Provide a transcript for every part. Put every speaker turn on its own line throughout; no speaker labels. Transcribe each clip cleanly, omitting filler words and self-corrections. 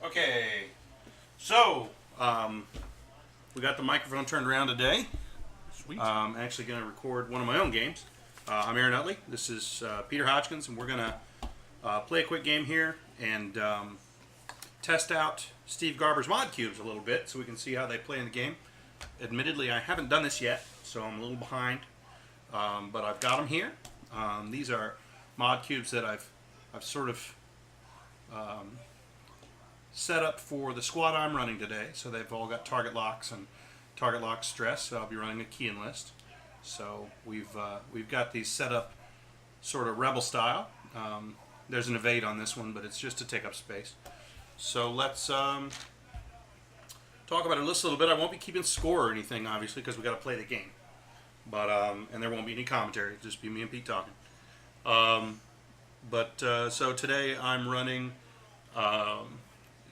Okay, so we got the microphone turned around today.
Sweet.
I'm actually going to record one of my own games. I'm Aaron Utley. This is Peter Hodgkins, and we're going to play a quick game here and test out Steve Garber's ModCubes a little bit so we can see how they play in the game. Admittedly, I haven't done this yet, so I'm a little behind, but I've got them here. These are ModCubes that I've sort of set up for the squad I'm running today. So they've all got target locks and target lock stress. So I'll be running a key enlist. So we've got these set up sort of rebel style. There's an evade on this one, but it's just to take up space. So let's talk about it just a little bit. I won't be keeping score or anything, obviously, because we got to play the game. But and there won't be any commentary. It'll just be me and Pete talking. So today I'm running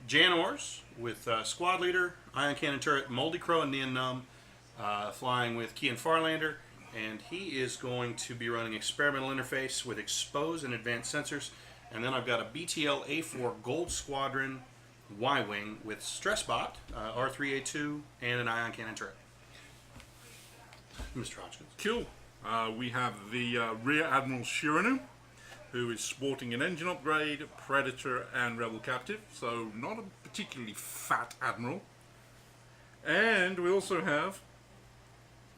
Janors with squad leader, ion cannon turret, Moldy Crow, and Neon Numb, flying with Key and Farlander, and he is going to be running experimental interface with expose and advanced sensors. And then I've got a BTL A4 Gold Squadron Y-Wing with stress bot, R3A2, and an ion cannon turret. Mr. Hodgkins.
Cool. We have the Rear Admiral Shiranu, who is sporting an engine upgrade, Predator, and Rebel Captive, so not a particularly fat Admiral. And we also have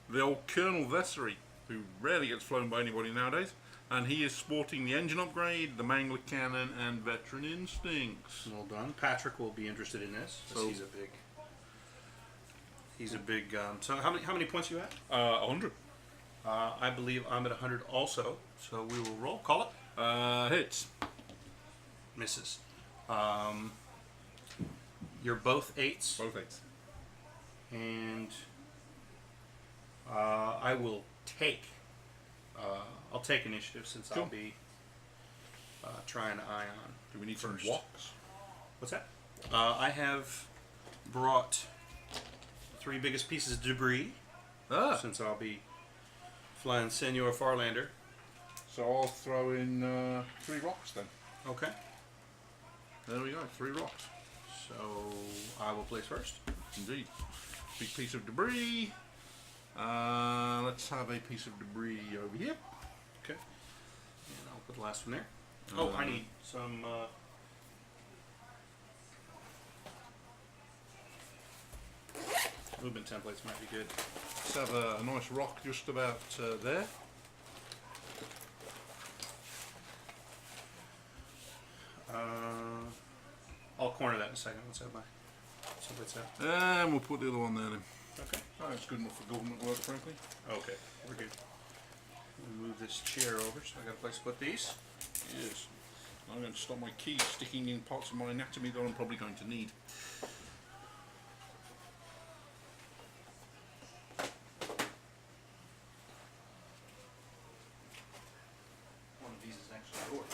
the old Colonel Vessery, who rarely gets flown by anybody nowadays, and he is sporting the engine upgrade, the Mangler Cannon, and Veteran Instincts.
Well done. Patrick will be interested in this. So he's a big. So how many points you at?
100.
I believe I'm at 100 also. So we will roll. Call it.
Hits.
Misses. You're both 8s.
Both 8s.
And I will take. I'll take initiative since
Cool.
I'll be trying ion.
Do we need
first.
some walks?
What's that? I have brought 3 biggest pieces of debris since I'll be flying Senor Farlander.
So I'll throw in 3 rocks then.
Okay.
There we go, 3 rocks.
So I will place first.
Indeed. Big piece of debris. Let's have a piece of debris over here.
Okay. And I'll put the last one there. Oh, I need some... movement templates might be good.
Let's have a nice rock just about there.
I'll corner that in a second. Let's have my templates out.
And we'll put the other one there then.
Okay.
Oh, it's good enough for government work, frankly.
Okay, we're good. We'll move this chair over so I got a place to put these.
Yes. I'm going to stop my keys sticking in parts of my anatomy that I'm probably going to need.
One of these is actually yours.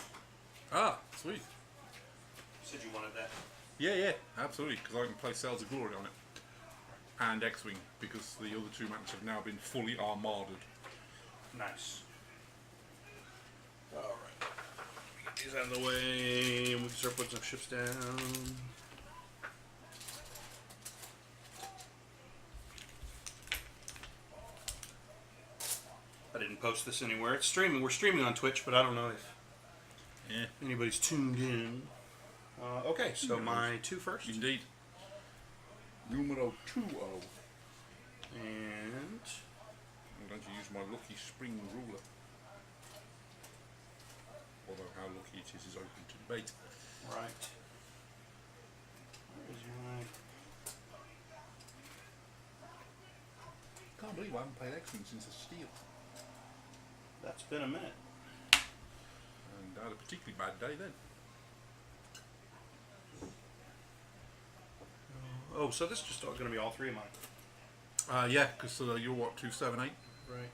Ah, sweet.
You said you wanted that.
Yeah, absolutely, because I can play Sails of Glory on it. And X-Wing, because the other 2 maps have now been fully armaded.
Nice. Alright. Get these out of the way and we can start putting some ships down. I didn't post this anywhere. It's streaming. We're streaming on Twitch, but I don't know if anybody's tuned in. Okay, so my 2 first.
Indeed. Numero 2-0.
And
I'm going to use my lucky spring ruler. Although how lucky it is open to debate.
right. Where's my...
Can't believe I haven't played X-Wing since the Steel.
That's been a minute.
And I had a particularly bad day then.
Oh, so this is just going to be all 3 of mine.
Yeah, because you're what, 278?
Right.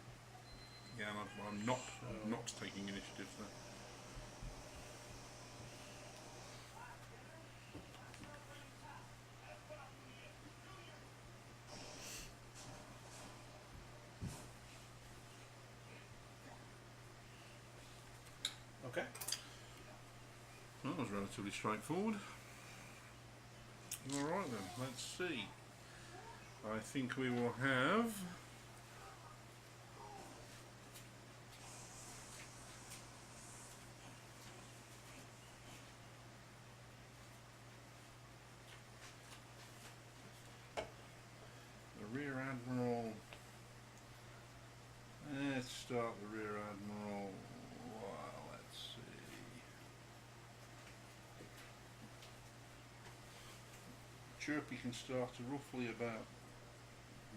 Yeah, and I'm not taking initiative there.
Okay.
That was relatively straightforward. Alright then, let's see. I think we will have the Rear Admiral. Let's start the Rear Admiral. Well, let's see. Chirpy can start to roughly about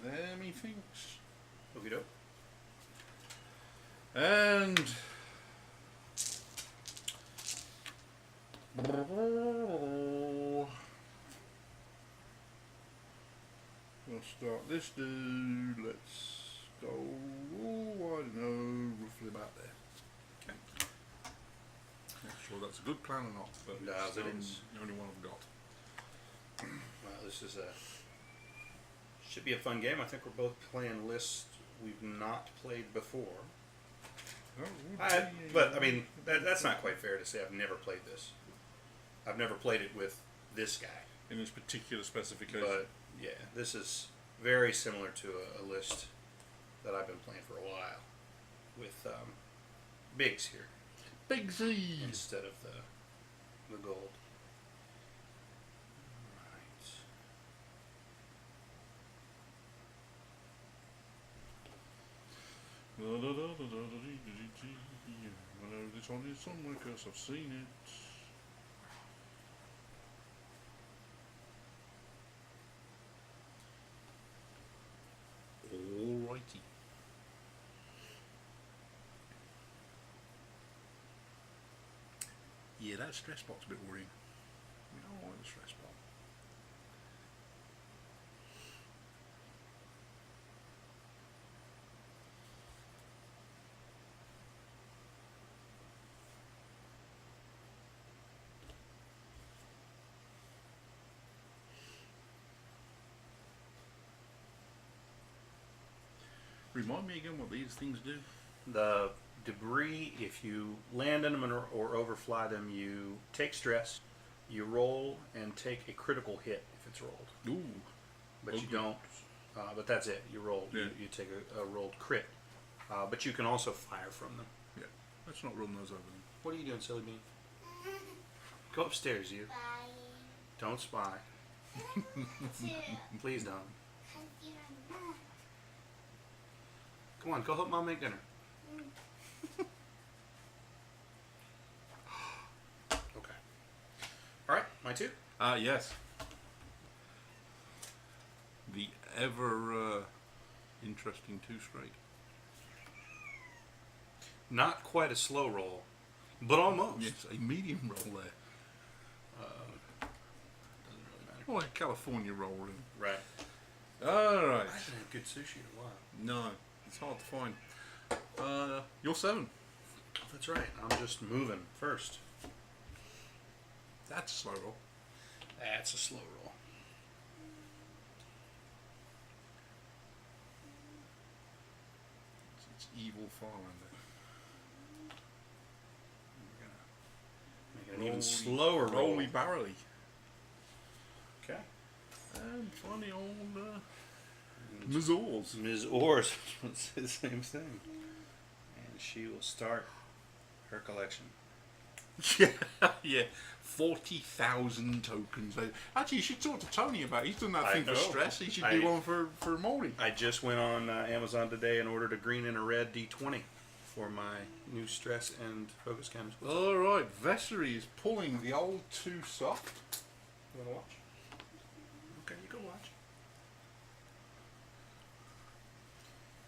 there, methinks.
Okie doke.
And we'll start this dude. Let's go, I don't know, roughly about there.
Okay.
Not sure that's a good plan or not, but
No,
it's
it is.
the only one I've got.
Well, this is should be a fun game. I think we're both playing lists we've not played before. But I mean, that's not quite fair to say I've never played this. I've never played it with this guy.
In this particular specification.
But yeah, this is very similar to a list that I've been playing for a while with bigs here
Big Z!
instead of the gold. Right.
I know this on is somewhere because I've seen it. Alrighty. Yeah, that stress spot's a bit worrying. We don't want the stress spot. Remind me again what these things do.
The debris, if you land in them or overfly them, you take stress, you roll and take a critical hit if it's rolled.
Ooh.
But you
Okay.
don't. But that's it. You roll.
Yeah.
You take a rolled crit. But you can also fire from them.
Yeah. Let's not run those over then.
What are you doing, silly bean? Go upstairs, you. Don't spy. Please don't. Come on, go help Mom make dinner. Okay. All right, my two.
Yes. The ever interesting two straight.
Not quite a slow roll, but almost.
Yes, a medium roll there.
Doesn't really matter.
Oh, a California roll. Then.
Right.
Alright.
I haven't had good sushi in a while.
No, it's hard to find. You're 7.
That's right. I'm just moving first.
That's a slow roll.
That's a slow roll.
It's evil Farlander.
We're gonna make it an even slower roll.
Rolly barrely.
Okay.
And funny old Ms. Oars.
Ms. Orrs was the same thing. And she will start her collection.
Yeah, yeah. 40,000 tokens. Actually, you should talk to Tony about it. He's done that
I
thing for
know.
stress. He should do one for Moldy.
I just went on Amazon today and ordered a green and a red D20 for my new stress and focus cams.
Alright, Vessery is pulling the old too soft.
You want to watch? Okay, you go watch.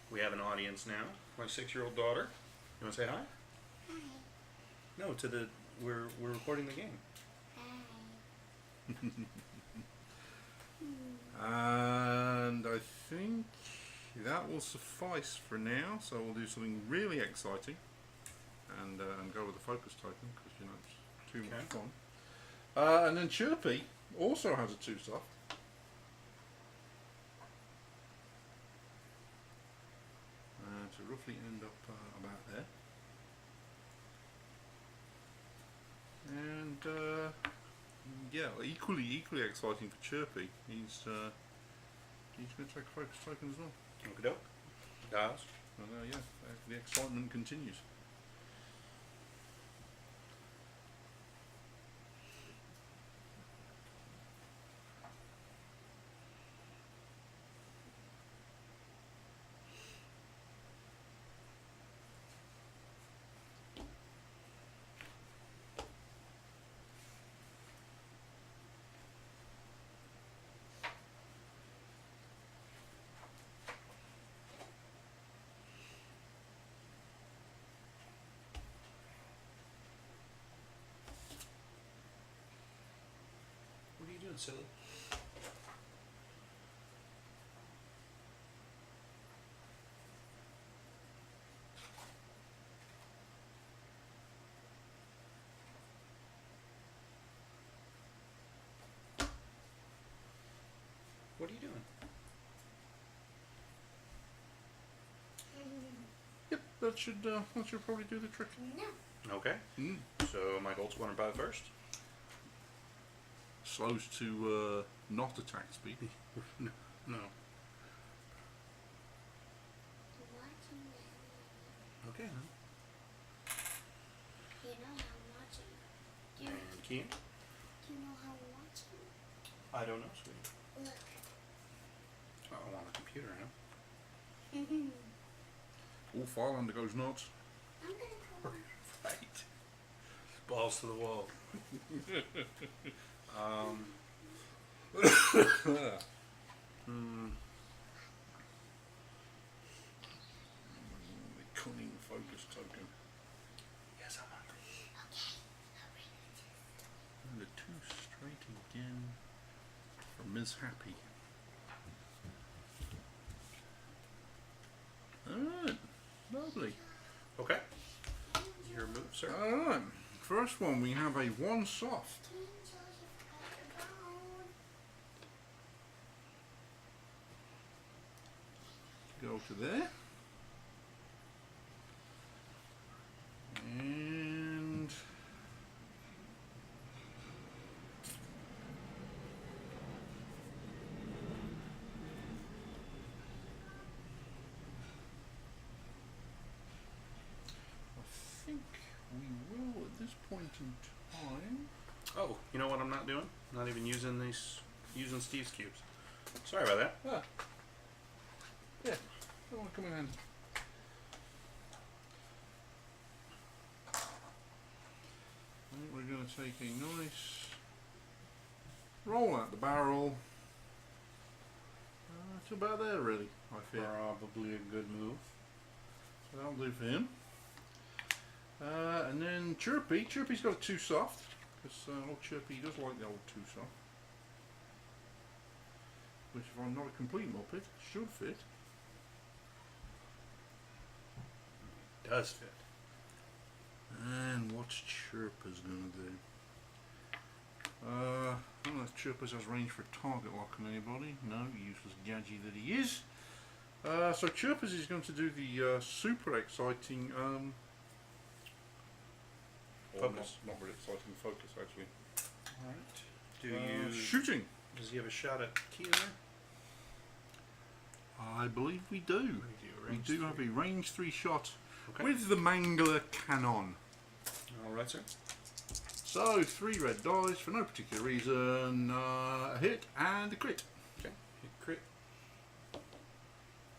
We have an audience now. My 6-year-old daughter. You want to say hi?
Hi.
No, to the we're recording the game.
And I think that will suffice for now. So we'll do something really exciting and go with the focus token because you know it's too much fun. And then Chirpy also has a 2 soft. To roughly end up about there. And Yeah, equally exciting for Chirpy. He's going to take a focus token as well.
Okie doke. Guys.
And yeah, the excitement continues.
What are you doing, silly? What are you doing?
Yep, that should probably do the trick.
No.
Okay. So my Gold Squadron first.
Slows to not attack speed.
No.
Watching
Okay.
you know how I'm watching. Do you,
And Keen.
do you know how I'm watching?
I don't know, sweetie.
Look.
Oh, on the computer, huh?
All Firelander goes nuts.
I'm gonna go on.
Right. Balls to the wall.
The cunning focus token.
Yes, I'm hungry.
Okay. I'll bring it.
And the 2 straight again from Ms. Happy. Alright, lovely.
Okay. Your move, sir.
Alright, first one we have a 1 soft. Go to there. And I think we will at this point in time.
Oh, you know what I'm not doing? Not even using Steve's cubes. Sorry about that.
Ah. Yeah, I want to come in handy. Right, we're going to take a nice roll out the barrel. To about there, really, I feel.
Probably a good move.
So that'll do for him. And then Chirpy. Chirpy's got a 2 soft, because old Chirpy does like the old 2 soft. Which, if I'm not a complete muppet, should fit.
Does fit.
And what's Chirpa's gonna do? I don't know if Chirpa's has range for target lock on anybody. No, useless gadget that he is. So Chirpa's is going to do the super exciting
Focus.
Not really exciting focus actually.
Alright. Do you
Shooting.
Does he have a shot at Key in there?
I believe we do. We
range
do have a range 3 shot
Okay.
with the Mangler cannon.
Alright, sir.
So 3 red dice for no particular reason. A hit and a crit.
Okay. Hit crit.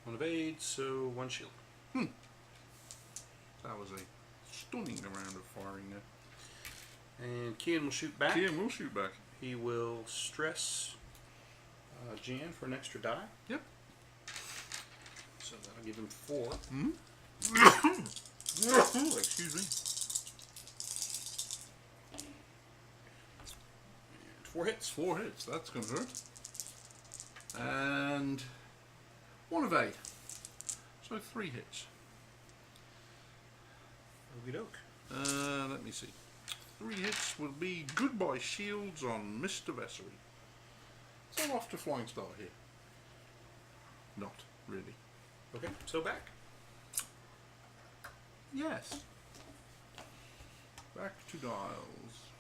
1 evade, so 1 shield.
That was a stunning round of firing there.
And Kian will shoot back.
Kian will shoot back.
He will stress Jan for an extra die.
Yep.
So that'll give him 4.
Excuse me.
And 4 hits.
4 hits. That's going to hurt. And 1 evade. So 3 hits.
Okie doke.
Let me see. 3 hits will be goodbye shields on Mr. Vessery. So I'm off to Flying Star here. Not really.
Okay, so back.
Yes. Back to dials.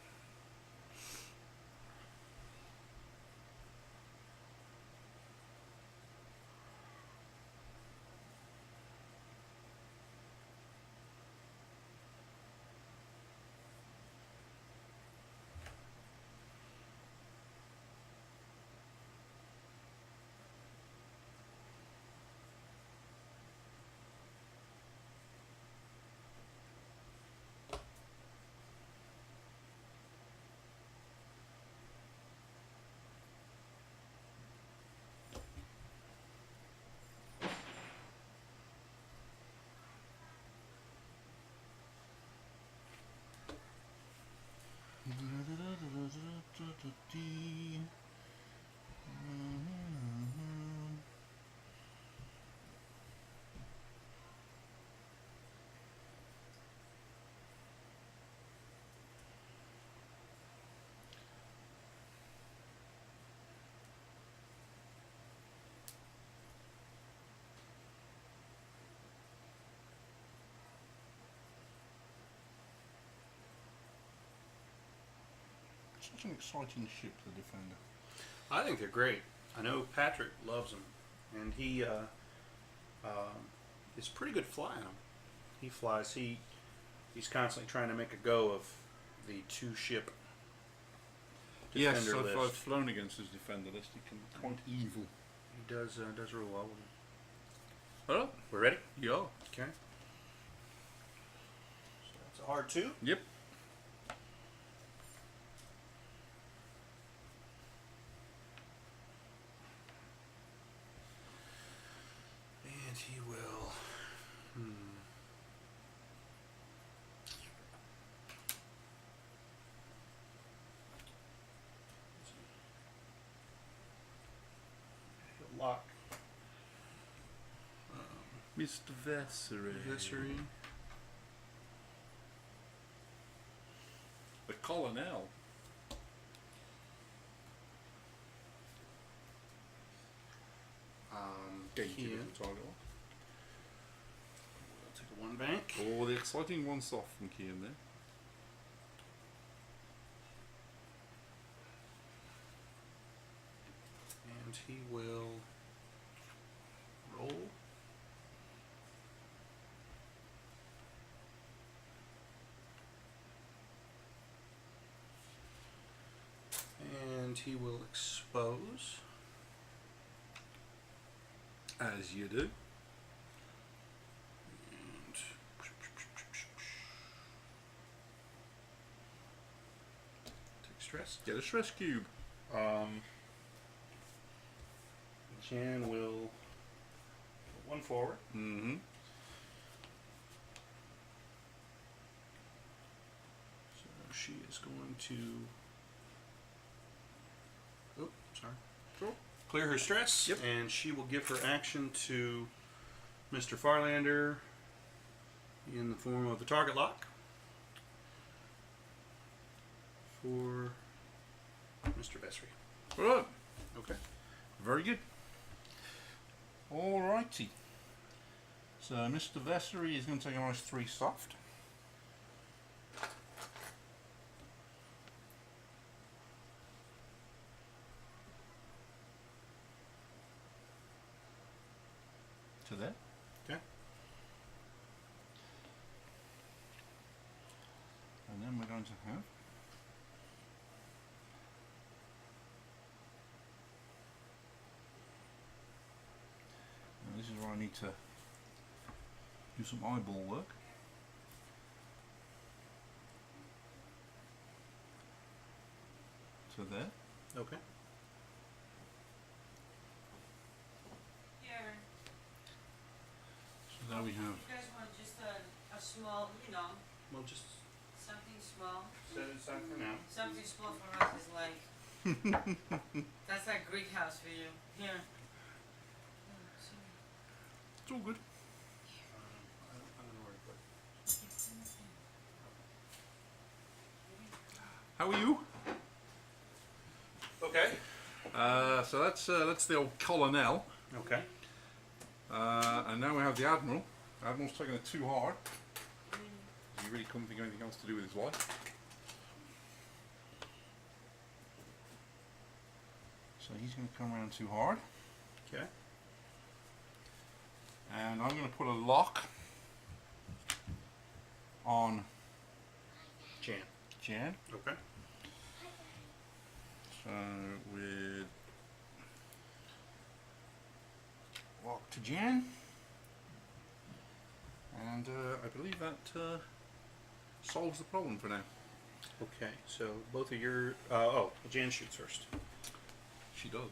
such an exciting ship, the Defender.
I think they're great. I know Patrick loves them, and he is pretty good flying them. He flies. He's constantly trying to make a go of the two-ship
Yes,
Defender list.
I've flown against his Defender list. He can be quite evil.
He does real well with it.
Oh,
We're ready?
yeah.
Okay. So that's a R2.
Yep.
And he will. He'll lock
Mr. Vessery.
Viscery.
The Colonel.
Key
Key
in.
the target lock.
We'll take a one bank.
Oh, the exciting one soft from Key in there.
And he will roll. And he will expose.
As you do.
And take stress.
Get a stress cube.
Jan will put one forward.
Mm-hmm.
So she is going to. Oh, sorry.
Cool.
Clear her stress.
Yep.
And she will give her action to Mr. Farlander in the form of the target lock for Mr. Vessery.
Right.
Okay.
Very good. Alrighty. So Mr. Vessery is going to take a nice 3 soft. To there.
Okay.
And then we're going to have now this is where I need to do some eyeball work. To there.
Okay.
Here,
So there we have
you guys want just a small,
We'll just
something small.
set it aside for now.
Something small for us is like, that's like Greek house for you. Here.
it's all good.
I don't know where to put
How are you?
it. Okay.
So that's the old Colonel.
Okay.
And now we have the Admiral. Admiral's taking it too hard. He really couldn't think of anything else to do with his life. So he's going to come around too hard.
Okay.
And I'm going to put a lock on
Jan.
Jan.
Okay.
So with lock to Jan. And I believe that solves the problem for now.
Okay. So both of your Jan shoots first.
She does.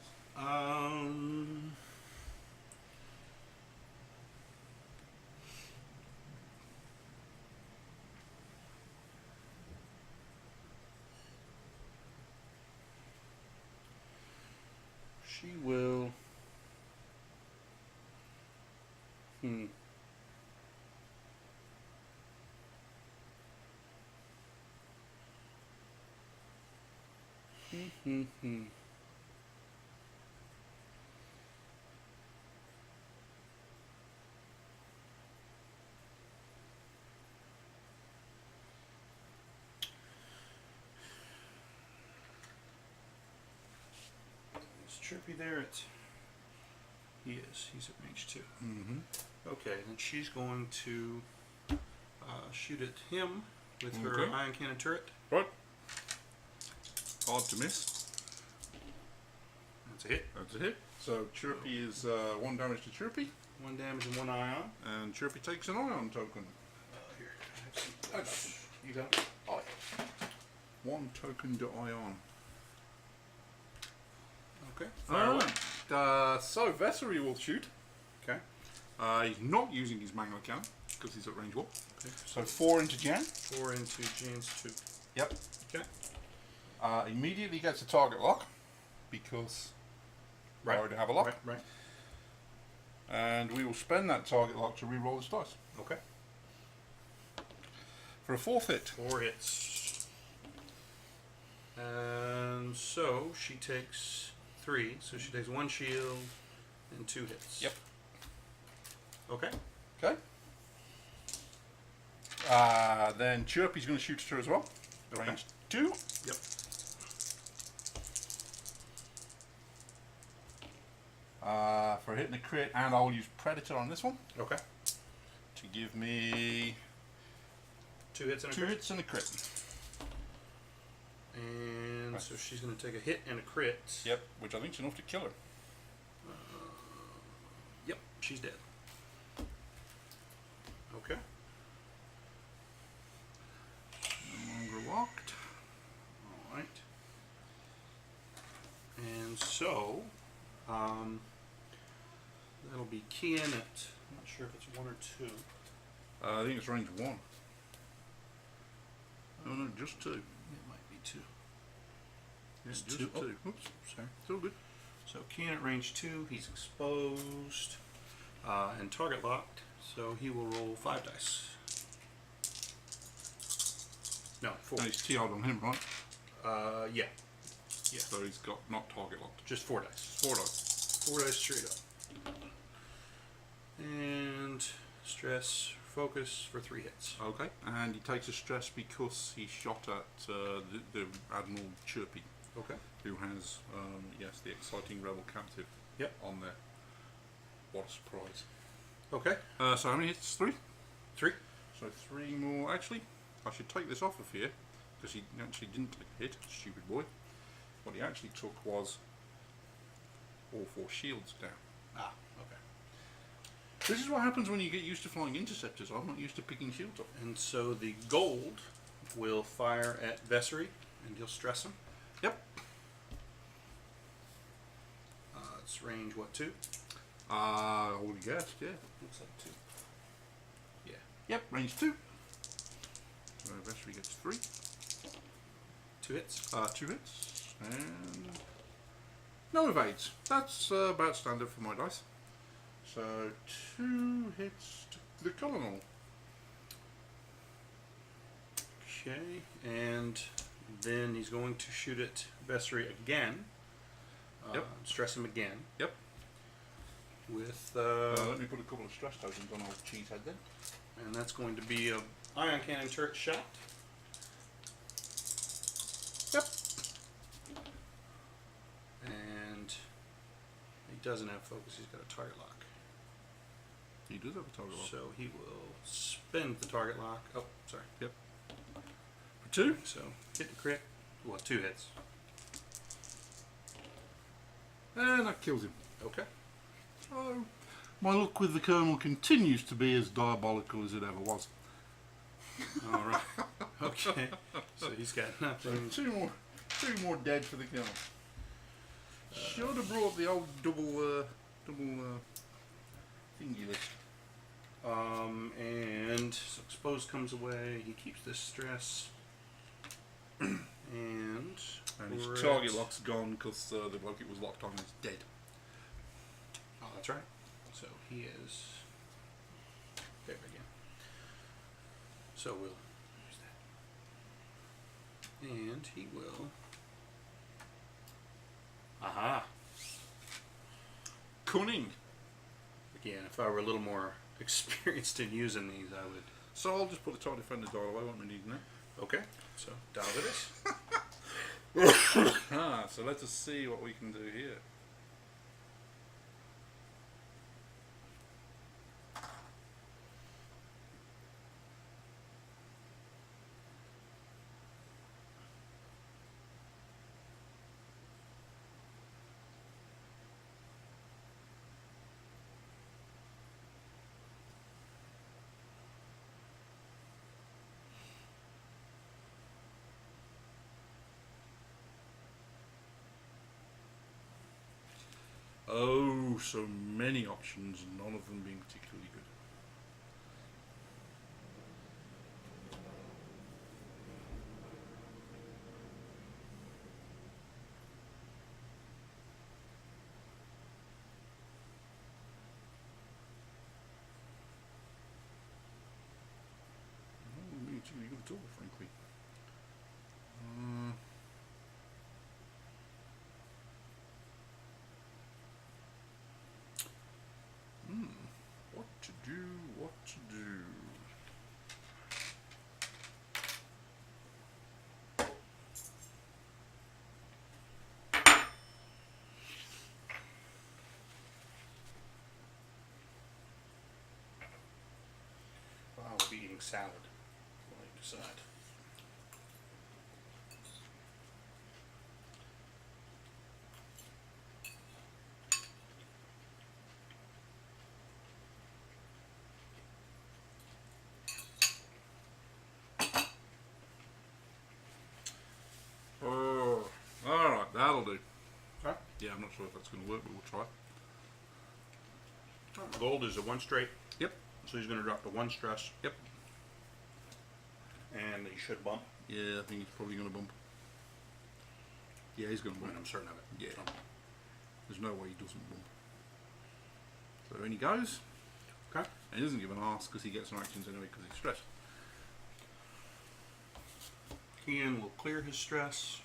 She will. Chirpy there at... He is. He's at range 2.
Mm-hmm.
Okay, then she's going to shoot at him with her
Okay.
ion cannon turret.
Right. Hard to miss.
That's a hit.
That's a hit. So Chirpy is 1 damage to Chirpy,
1 damage and 1 ion.
and Chirpy takes an ion token.
Here, I have some. You got it? Oh,
1 token to ion.
okay. Fire away.
Alright. So Vessery will shoot.
Okay.
He's not using his Magna Cannon because he's at range 1.
Okay.
So 4 into Jan.
4 into Jan's 2.
Yep.
Okay.
Immediately gets a target lock because I already have a lock.
Right.
And we will spend that target lock to re-roll this dice.
Okay.
For a 4th hit.
4 hits. And so she takes 3. So she takes 1 shield and 2 hits.
Yep.
Okay.
Okay. Then Chirpy's going to shoot at her as well.
Okay.
Range 2.
Yep.
For hitting a crit, and I'll use Predator on this one
Okay.
to give me
2 hits and a
2
crit.
hits and a crit.
And
Right.
so she's going to take a hit and a crit.
Yep, which I think is enough to kill her.
Yep, she's dead. Okay.
No longer locked.
All right. And so, that'll be keying at, I'm not sure if it's 1 or 2.
I think it's range 1. Oh no, just 2.
It might be 2.
Yeah,
It's
just
2.
2.
Oops, sorry.
It's all good.
So keying at range 2, he's exposed and target locked, so he will roll 5 dice. No, 4.
And it's TR'd on him, right?
Yeah,
So he's got not target locked.
just 4 dice.
4 dice.
4 dice straight up. And stress, focus for 3 hits.
Okay. And he takes a stress because he shot at the Admiral Chirpy,
Okay.
who has, yes, the exciting rebel captive
Yep.
on there. What a surprise.
Okay.
So how many hits? 3?
3.
So 3 more. Actually, I should take this off of here because he actually didn't take a hit, stupid boy. What he actually took was all 4 shields down.
Ah, okay.
This is what happens when you get used to flying interceptors. I'm not used to picking shields up.
And so the gold will fire at Vessery, and he'll stress him.
Yep.
It's range, what, 2?
I would guess, yeah.
Looks like 2. Yeah.
Yep, range 2. So Vessery gets 3.
2 hits.
2 hits. And no evades. That's about standard for my dice. So 2 hits to the colonel.
Okay, and then he's going to shoot at Vessery again.
Yep.
Stress him again.
Yep.
With,
Let me put a couple of stress tokens on old cheesehead then.
and that's going to be a ion cannon turret shot.
Yep.
And he doesn't have focus, he's got a target lock.
He does have a target lock.
So he will spend the target lock. Oh, sorry.
Yep. For 2.
So hit the crit. Well, 2 hits.
And that kills him.
Okay.
So my luck with the colonel continues to be as diabolical as it ever was.
All right. Okay. So he's got
So
nothing.
two more dead for the colonel. Should have brought up the old double thingy list.
And so exposed comes away. He keeps this stress. And
his
we're
target
at-
lock's gone because the bloke it was locked on is dead.
Oh, that's right. So he is there again. So we'll use that. And he will. Aha.
Cunning.
Again, if I were a little more experienced in using these, I would.
So I'll just put the TIE Defender dial away, won't be needing that.
Okay. So dial it is.
So let us see what we can do here. Oh, so many options, none of them being particularly good. Not being particularly good at all, frankly. What to do, what to do.
I'll be eating salad while I decide.
Oh, alright, that'll do.
Okay.
Yeah, I'm not sure if that's going to work, but we'll try.
Gold is a 1 straight.
Yep.
So he's going to drop to 1 stress.
Yep.
And he should bump.
Yeah, I think he's probably going to bump. Yeah, he's going to bump.
I'm certain of it.
Yeah.
So,
There's no way he doesn't bump. So in he goes.
okay.
And he doesn't give an arse because he gets some actions anyway because he's stressed.
Ian will clear his stress.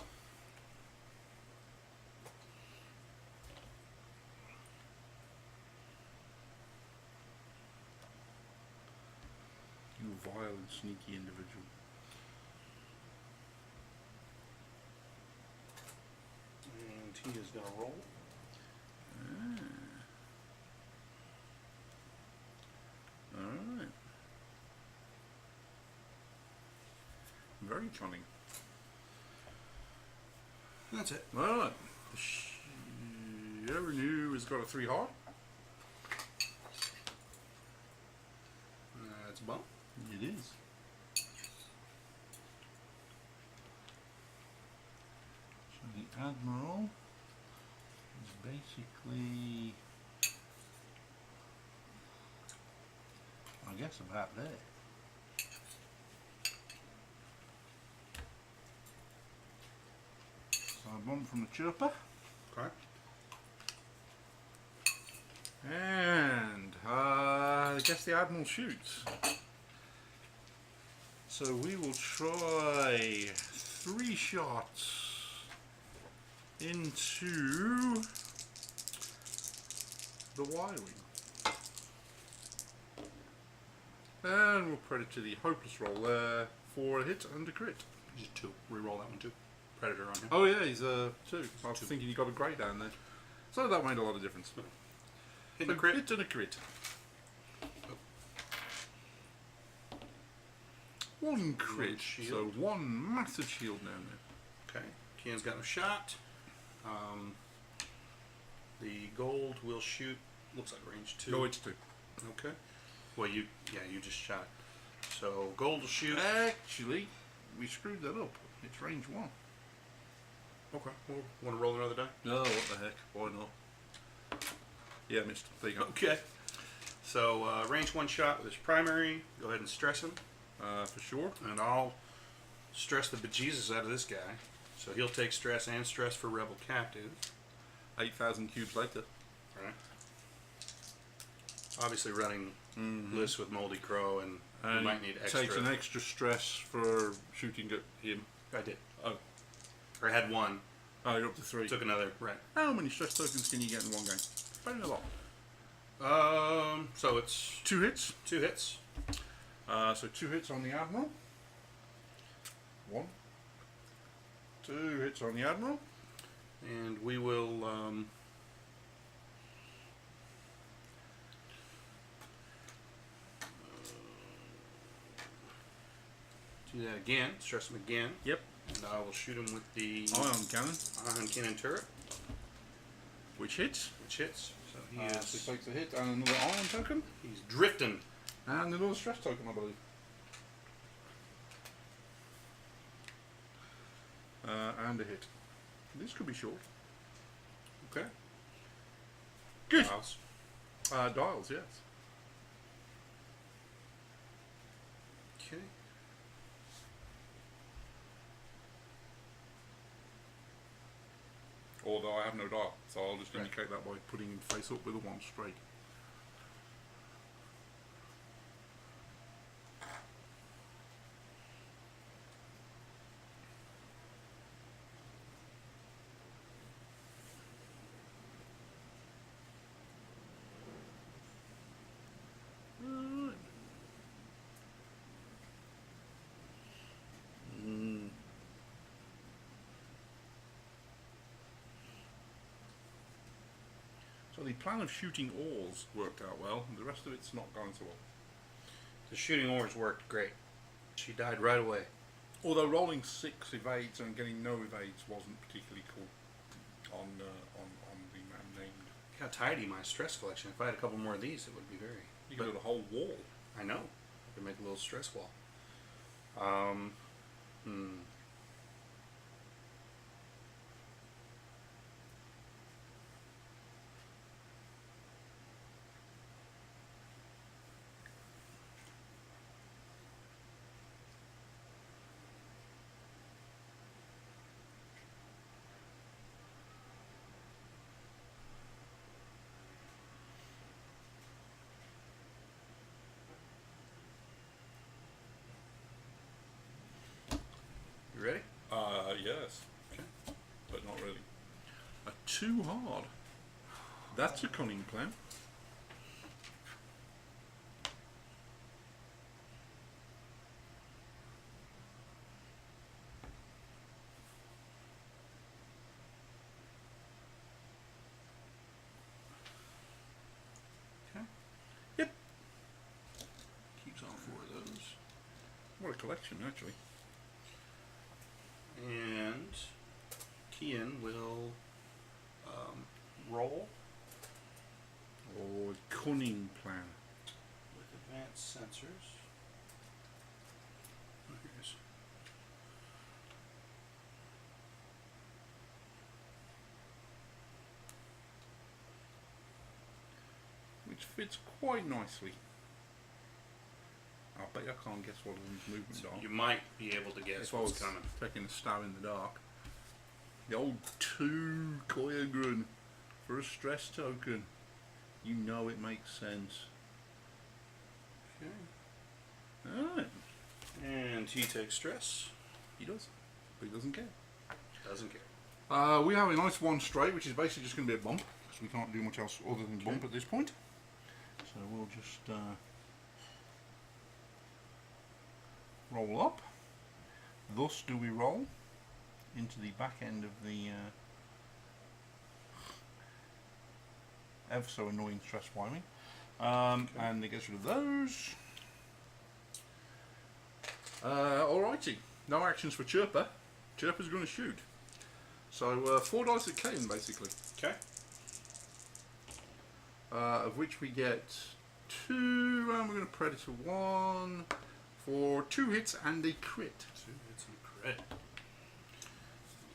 You vile and sneaky individual.
And he is going to roll.
Alright. Very cunning.
That's it.
Alright. The Shiranu has got a 3 heart.
That's a bump.
It is. So the Admiral is basically, I guess, about there. So a bomb from the chirper.
Okay.
And I guess the Admiral shoots. So we will try 3 shots into the wiring. And we'll predator the hopeless roll there for a hit and a crit.
Just 2. Reroll that one too. Predator on him.
Oh yeah, he's a 2. I was
2.
thinking he got a grey down there. So that made a lot of difference.
Hit
So
a crit.
hit and a crit. 1 crit,
shield.
so 1 massive shield down there.
Okay. Kian's got a shot. The gold will shoot. Looks like range 2.
No, it's 2.
Okay. Well, you just shot. So gold will shoot.
Actually, we screwed that up. It's range 1.
Okay. Well, want to roll another die?
No, what the heck? Why not? Yeah, missed. There you go.
Okay. So range 1 shot with his primary. Go ahead and stress him,
For sure.
and I'll stress the bejesus out of this guy. So he'll take stress and stress for rebel captive.
8,000 cubes later.
Right. Obviously running Bliss with Moldy Crow, and we might need extra.
Takes an extra stress for shooting at him.
I did.
Oh.
Or I had 1.
Oh, you're up to 3.
Took another. Right.
How many stress tokens can you get in one game? Very a lot.
So it's
2 hits.
2 hits.
So 2 hits on the Admiral. 1. 2 hits on the Admiral.
And we will do that again. Stress him again.
Yep.
And I will shoot him with the
Ion cannon,
ion cannon turret,
which hits.
which hits. So he
So
is
he takes a hit and another ion token.
he's drifting.
And another stress token, I believe. And a hit. This could be short.
Okay.
Good.
Dials.
Dials, yes.
Okay.
Although I have no dial, so I'll just
Right.
indicate that by putting him face up with a 1 straight. Right. So the plan of shooting oars worked out well, and the rest of it's not going so well.
The shooting oars worked great. She died right away.
Although rolling 6 evades and getting no evades wasn't particularly cool on the man named.
Look how tidy my stress collection. If I had a couple more of these, it would be very.
You could do a whole wall.
I know. I could make a little stress wall. You ready?
Yes. But not really. Too hard. That's a cunning plan.
Okay.
Yep.
Keeps all 4 of those.
What a collection, actually.
And Kian will roll
Or cunning plan.
with advanced sensors. Oh, here it is.
Which fits quite nicely. I bet I can't guess what his movements are.
You might be able to guess
If I was
what's coming.
taking a stab in the dark. The old 2 Koyagrin for a stress token. You know it makes sense.
Okay.
Alright.
And he takes stress.
He does. But he doesn't care.
Doesn't care.
We have a nice 1 straight, which is basically just going to be a bump. Because we can't do much else other than bump at this point. So we'll just roll up. Thus do we roll into the back end of the ever so annoying stress winding. And it gets rid of those. Alrighty, no actions for Chirper. Chirper's going to shoot. So 4 dice at Kane basically.
Okay.
Of which we get 2, and we're going to Predator 1 for 2 hits and a crit.
2 hits and a crit.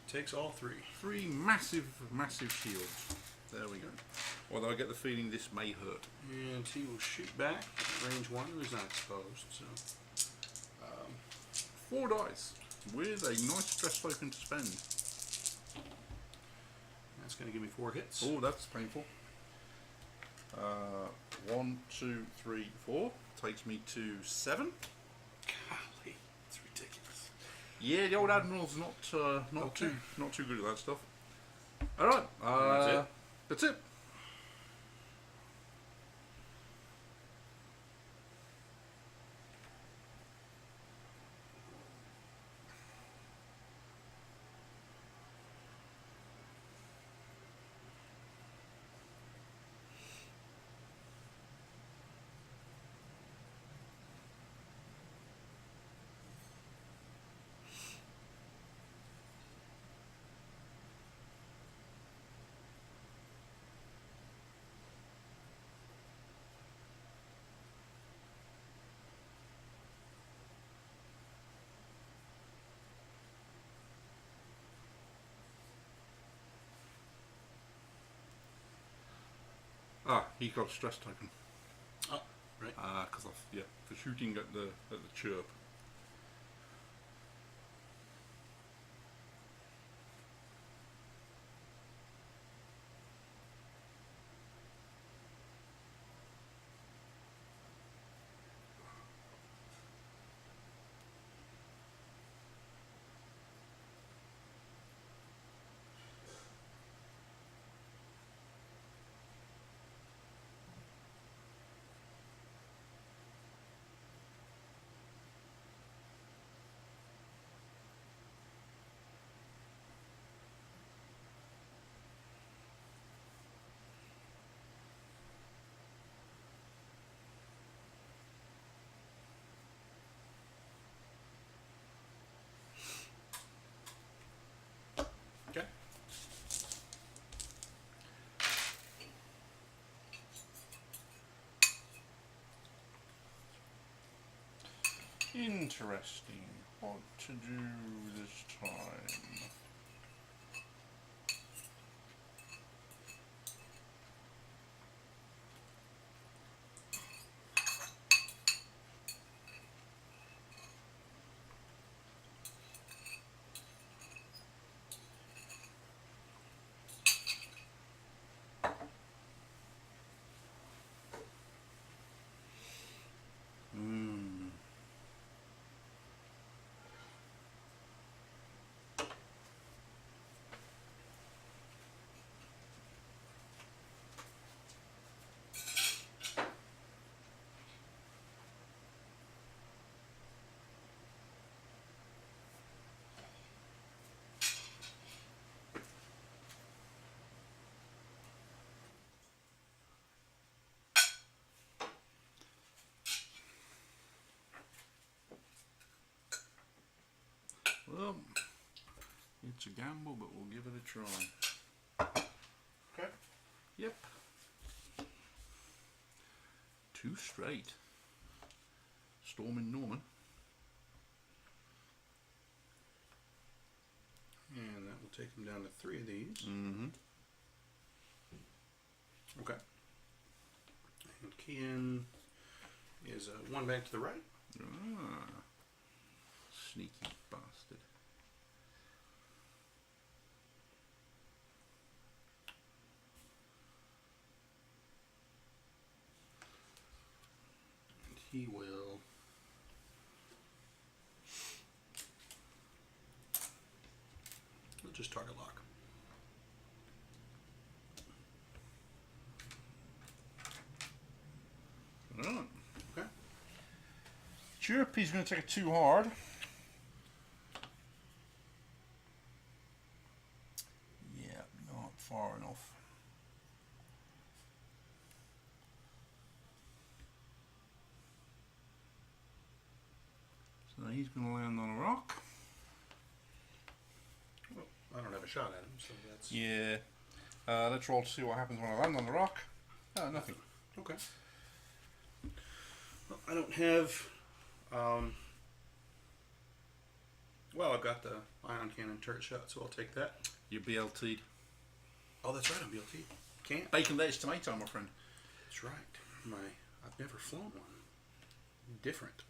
Takes all 3.
3 massive, massive shields. There we go. Although I get the feeling this may hurt.
And he will shoot back. Range 1, he's not exposed, so.
4 dice with a nice stress token to spend.
That's going to give me 4 hits.
Oh, that's painful. 1, 2, 3, 4 takes me to 7.
Golly, it's ridiculous.
Yeah, the old Admiral's not
Okay.
too good at that stuff. All right,
That's it?
That's it. He got a stress token.
Oh, right.
Because for shooting at the chirp.
Okay.
Interesting. What to do this time?
Mm.
Well, it's a gamble, but we'll give it a try.
Okay.
Yep. 2 straight. Storming Norman.
And that will take him down to 3 of these.
Mm-hmm.
Okay. And key in is 1 bank to the right.
Sneaky bastard.
And he will just target lock.
Right.
Okay.
Chirpy's going to take it too hard. Yeah, not far enough. So he's going to land on a rock.
Well, I don't have a shot at him, so that's
Yeah. Let's roll to see what happens when I land on the rock. Oh, nothing.
okay. Well, I don't have. Well, I've got the ion cannon turret shot, so I'll take that.
You're BLT'd.
Oh, that's right. I'm BLT. Can't.
Bacon, lettuce, tomato, my friend.
That's right. I've never flown one. Different.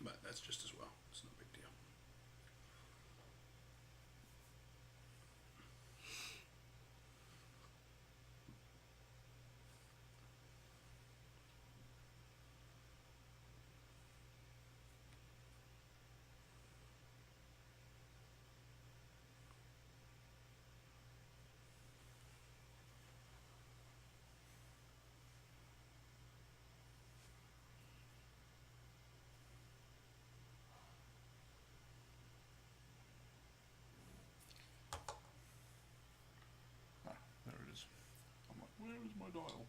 But that's just as well. It's no big deal.
There it is. I'm like, where is my dial?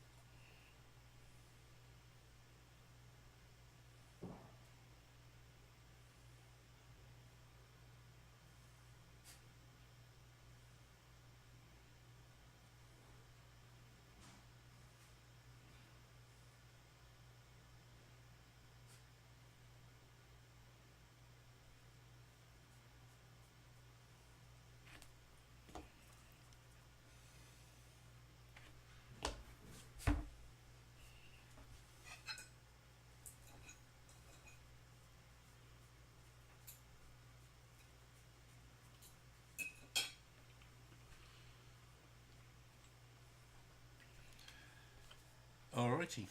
Alrighty.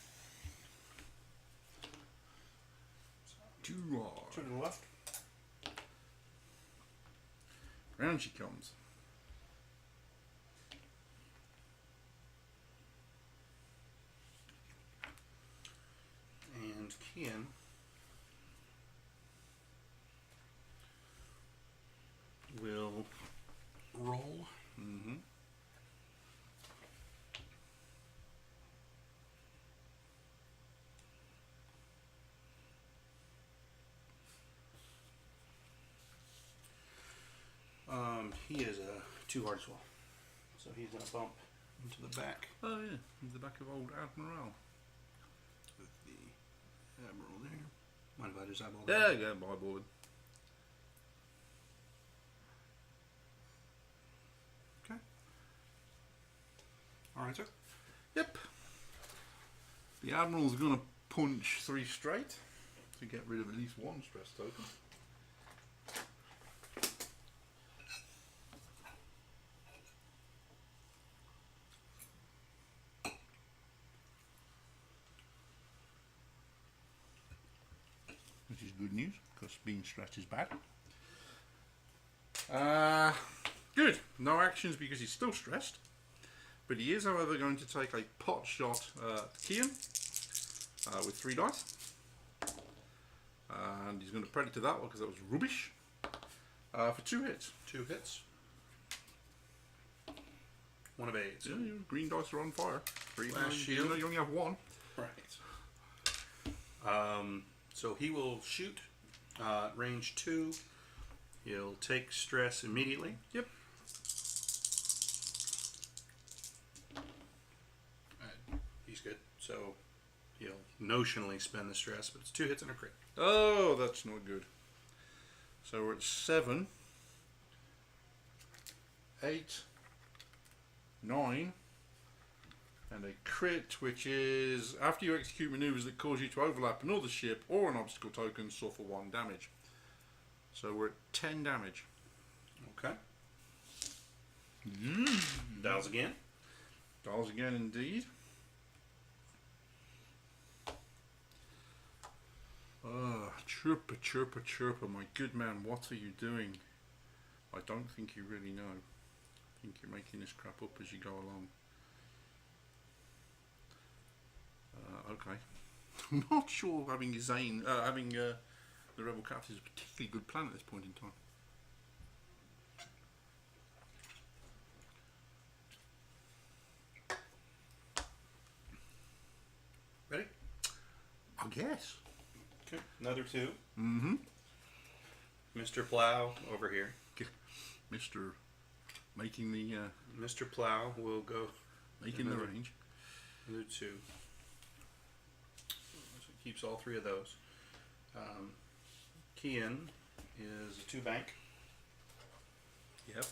To the left.
Round she comes.
And Kian will roll.
Mm-hmm.
He is a 2 hard swell, so he's gonna bump into the back
Oh yeah, in the back of old Admiral.
with the admiral there. Mind if I just eyeball
There
that?
you go, my board.
Okay. All right, sir.
Yep. The Admiral's gonna punch 3 straight to get rid of at least 1 stress token. Which is good news, because being stressed is bad. Good. No actions because he's still stressed. But he is, however, going to take a pot shot at Kian with 3 dice. And he's going to predator that one because that was rubbish. For 2 hits.
2 hits. 1 of 8.
Yeah, your green dice are on fire. 3
Last
even
shield.
though you only have 1.
Right. So he will shoot range 2. He'll take stress immediately.
Yep.
He's good. So he'll notionally spend the stress, but it's 2 hits and a crit.
Oh, that's not good. So we're at 7, 8, 9, and a crit, which is after you execute maneuvers that cause you to overlap another ship or an obstacle token, suffer 1 damage. So we're at 10 damage.
Okay. Dials again.
Dials again, indeed. Chirper, chirper, chirper, my good man, what are you doing? I don't think you really know. I think you're making this crap up as you go along. Okay. I'm not sure having Zane, the Rebel Captain is a particularly good plan at this point in time.
Ready?
I guess.
Okay. Another 2.
Mm-hmm.
Mr. Plow over here.
Mr. Making the
Mr. Plow will go
making the range.
another 2. So it keeps all 3 of those. Kian is a 2 bank.
Yep.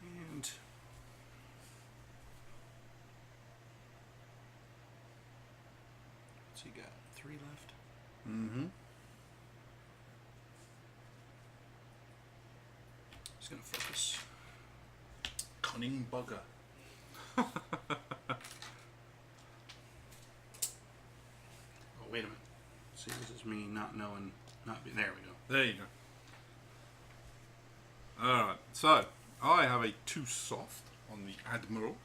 And what's he got? 3 left.
Mm-hmm.
He's gonna focus.
Cunning bugger.
Oh, wait a minute. See, this is me not knowing, not being. There we go.
There you go. Alright, so I have a 2 soft on the Admiral,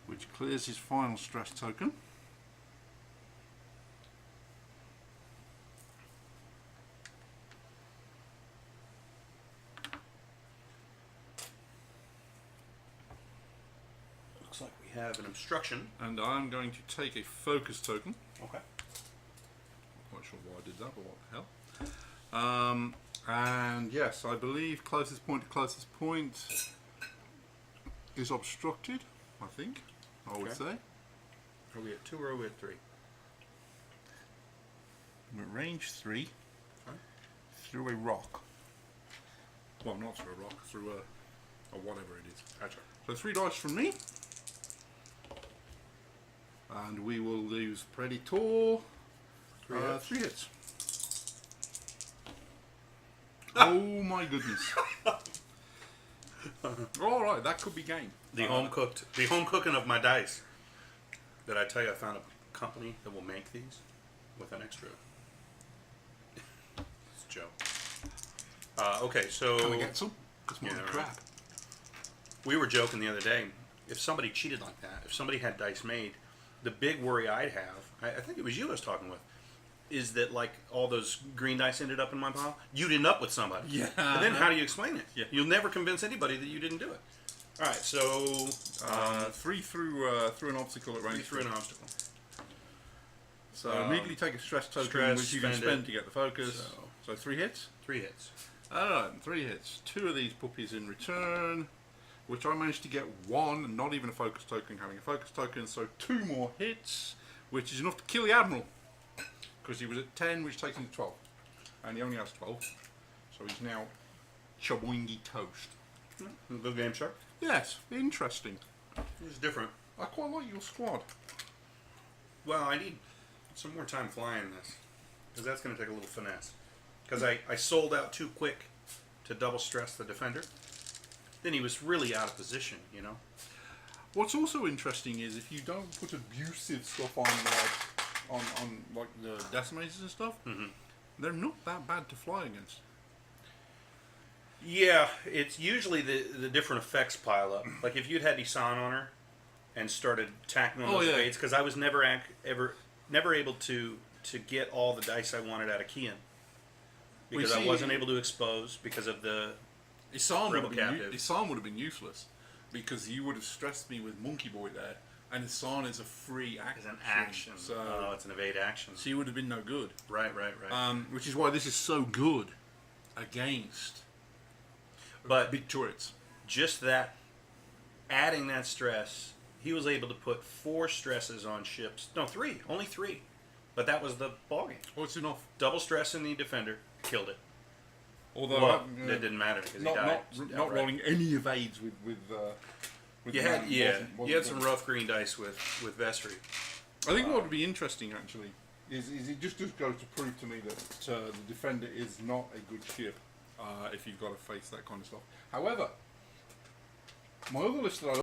which clears his final stress token.
Looks like we have an obstruction.
And I'm going to take a focus token.
Okay.
Not quite sure why I did that, but what the hell. And yes, I believe closest point to closest point is obstructed, I think, I would
Okay.
say.
Are we at 2 or are we at 3?
We're at range 3
Okay.
through a rock. Well, not through a rock, through a whatever it is.
Gotcha.
So 3 dice from me. And we will lose Predator 3 hits. Oh my goodness. Alright, that could be game.
The home cooking of my dice. Did I tell you I found a company that will make these with an extra? It's a joke. Okay, so
Can we get some? It's more
Yeah,
than
right.
crap.
we were joking the other day. If somebody cheated like that, if somebody had dice made, the big worry I'd have, I think it was you I was talking with, is that like all those green dice ended up in my pile. You'd end up with somebody.
Yeah.
And then how do you explain it?
Yeah.
You'll never convince anybody that you didn't do it. All right, so
3 through an obstacle at range.
we threw an obstacle.
So immediately take a stress token,
stress,
which you can
spend
spend
it.
to get the focus. So 3 hits.
3 hits.
Alright, 3 hits. 2 of these puppies in return, which I managed to get 1, not even a focus token, having a focus token. So 2 more hits, which is enough to kill the Admiral. Because he was at 10, which takes him to 12. And he only has 12. So he's now chaboingy toast.
Good game, Shark.
Yes, interesting.
It's different.
I quite like your squad.
Well, I need some more time flying this. Because that's going to take a little finesse. Because I sold out too quick to double stress the defender. Then he was really out of position, you know?
What's also interesting is if you don't put abusive stuff on like the decimators and stuff, they're not that bad to fly against.
Yeah, it's usually the different effects pile up. Like if you'd had Isan on her and started tackling
Oh,
those
yeah.
evades, because I was never able to get all the dice I wanted out of Kian. Because I wasn't able to expose because of the
Isan
Rebel captive.
Isan would have been useless because you would have stressed me with Monkey Boy there, and Isan is a free action.
It's an action.
So,
Oh, it's an evade action.
so you would have been no good.
Right.
Which is why this is so good against
But
big turrets.
just that, adding that stress, he was able to put 4 stresses on ships. No, 3. Only 3. But that was the ballgame.
Oh, it's enough.
Double stress in the defender, killed it.
Although
Well, it didn't matter because he
not
died.
not
outright.
rolling any evades with
You
the
had
man
you had some rough green dice with Vestry.
I think what would be interesting actually is it just goes to prove to me that the defender is not a good ship if you've got to face that kind of stuff. However, my other list that I